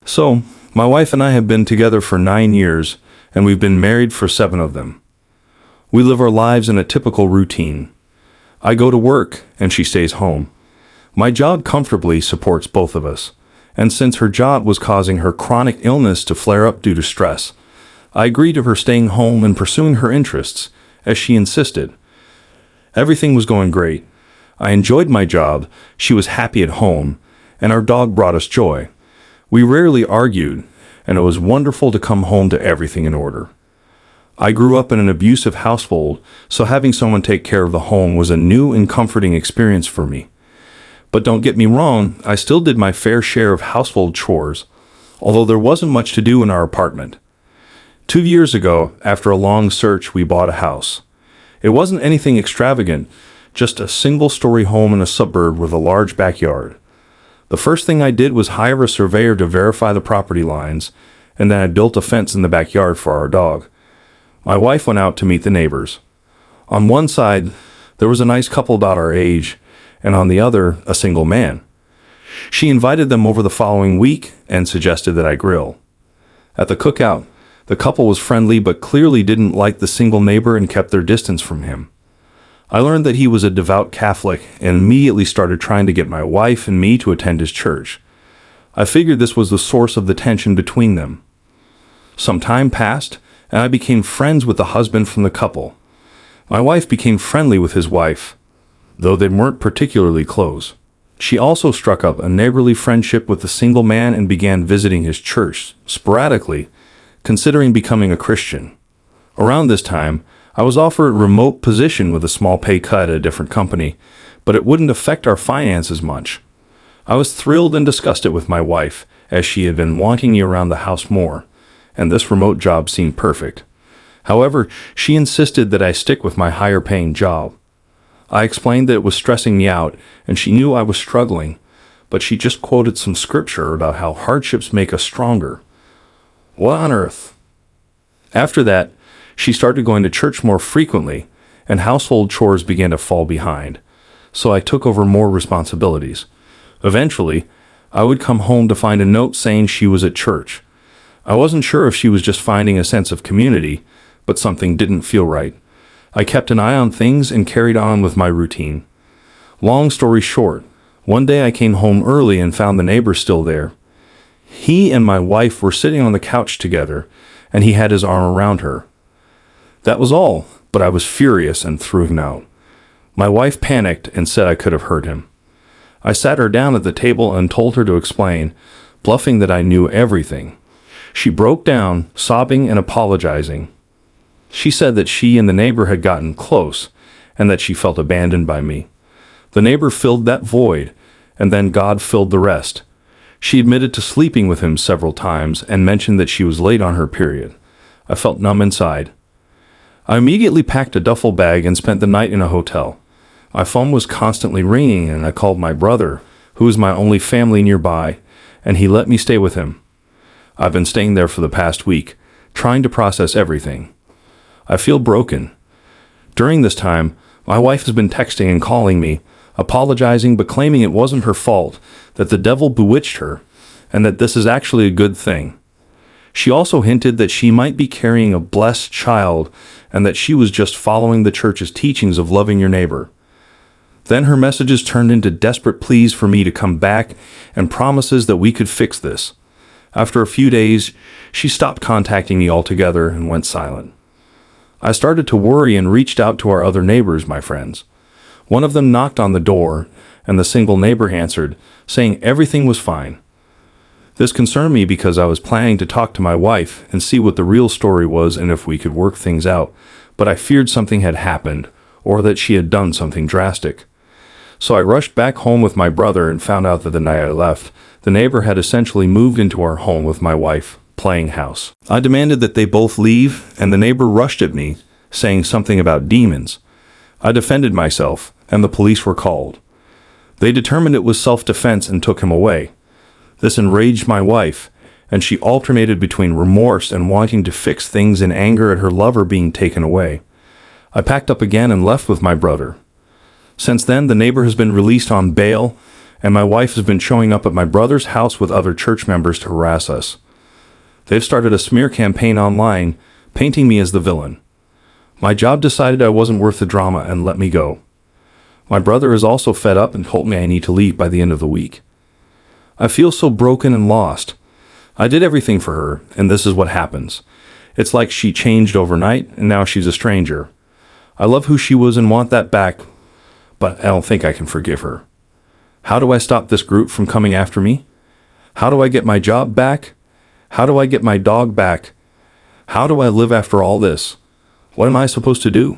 So, my wife and I have been together for 9 years, and we've been married for 7 of them. We live our lives in a typical routine. I go to work, and she stays home. My job comfortably supports both of us, and since her job was causing her chronic illness to flare up due to stress, I agreed to her staying home and pursuing her interests, as she insisted. Everything was going great. I enjoyed my job, she was happy at home, and our dog brought us joy. We rarely argued, and it was wonderful to come home to everything in order. I grew up in an abusive household, so having someone take care of the home was a new and comforting experience for me. But don't get me wrong, I still did my fair share of household chores, although there wasn't much to do in our apartment. 2 years ago, after a long search, we bought a house. It wasn't anything extravagant, just a single-story home in a suburb with a large backyard. The first thing I did was hire a surveyor to verify the property lines, and then I built a fence in the backyard for our dog. My wife went out to meet the neighbors. On one side, there was a nice couple about our age, and on the other, a single man. She invited them over the following week and suggested that I grill. At the cookout, the couple was friendly but clearly didn't like the single neighbor and kept their distance from him. I learned that he was a devout Catholic and immediately started trying to get my wife and me to attend his church. I figured this was the source of the tension between them. Some time passed, and I became friends with the husband from the couple. My wife became friendly with his wife, though they weren't particularly close. She also struck up a neighborly friendship with the single man and began visiting his church sporadically, considering becoming a Christian. Around this time, I was offered a remote position with a small pay cut at a different company, but it wouldn't affect our finances much. I was thrilled and disgusted with my wife, as she had been wanting me around the house more, and this remote job seemed perfect. However, she insisted that I stick with my higher-paying job. I explained that it was stressing me out, and she knew I was struggling, but she just quoted some scripture about how hardships make us stronger. What on earth? After that, she started going to church more frequently, and household chores began to fall behind, so I took over more responsibilities. Eventually, I would come home to find a note saying she was at church. I wasn't sure if she was just finding a sense of community, but something didn't feel right. I kept an eye on things and carried on with my routine. Long story short, one day I came home early and found the neighbor still there. He and my wife were sitting on the couch together, and he had his arm around her. That was all, but I was furious and threw him out. My wife panicked and said I could have hurt him. I sat her down at the table and told her to explain, bluffing that I knew everything. She broke down, sobbing and apologizing. She said that she and the neighbor had gotten close, and that she felt abandoned by me. The neighbor filled that void, and then God filled the rest. She admitted to sleeping with him several times and mentioned that she was late on her period. I felt numb inside. I immediately packed a duffel bag and spent the night in a hotel. My phone was constantly ringing, and I called my brother, who was my only family nearby, and he let me stay with him. I've been staying there for the past week, trying to process everything. I feel broken. During this time, my wife has been texting and calling me, apologizing but claiming it wasn't her fault, that the devil bewitched her, and that this is actually a good thing. She also hinted that she might be carrying a blessed child and that she was just following the church's teachings of loving your neighbor. Then her messages turned into desperate pleas for me to come back and promises that we could fix this. After a few days, she stopped contacting me altogether and went silent. I started to worry and reached out to our other neighbors, my friends. One of them knocked on the door, and the single neighbor answered, saying everything was fine. This concerned me because I was planning to talk to my wife and see what the real story was and if we could work things out, but I feared something had happened, or that she had done something drastic. So I rushed back home with my brother and found out that the night I left, the neighbor had essentially moved into our home with my wife, playing house. I demanded that they both leave, and the neighbor rushed at me, saying something about demons. I defended myself, and the police were called. They determined it was self-defense and took him away. This enraged my wife, and she alternated between remorse and wanting to fix things in anger at her lover being taken away. I packed up again and left with my brother. Since then, the neighbor has been released on bail, And my wife has been showing up at my brother's house with other church members to harass us. They've started a smear campaign online, painting me as the villain. My job decided I wasn't worth the drama and let me go. My brother is also fed up and told me I need to leave by the end of the week. I feel so broken and lost. I did everything for her, and this is what happens. It's like she changed overnight, and now she's a stranger. I love who she was and want that back, but I don't think I can forgive her. How do I stop this group from coming after me? How do I get my job back? How do I get my dog back? How do I live after all this? What am I supposed to do?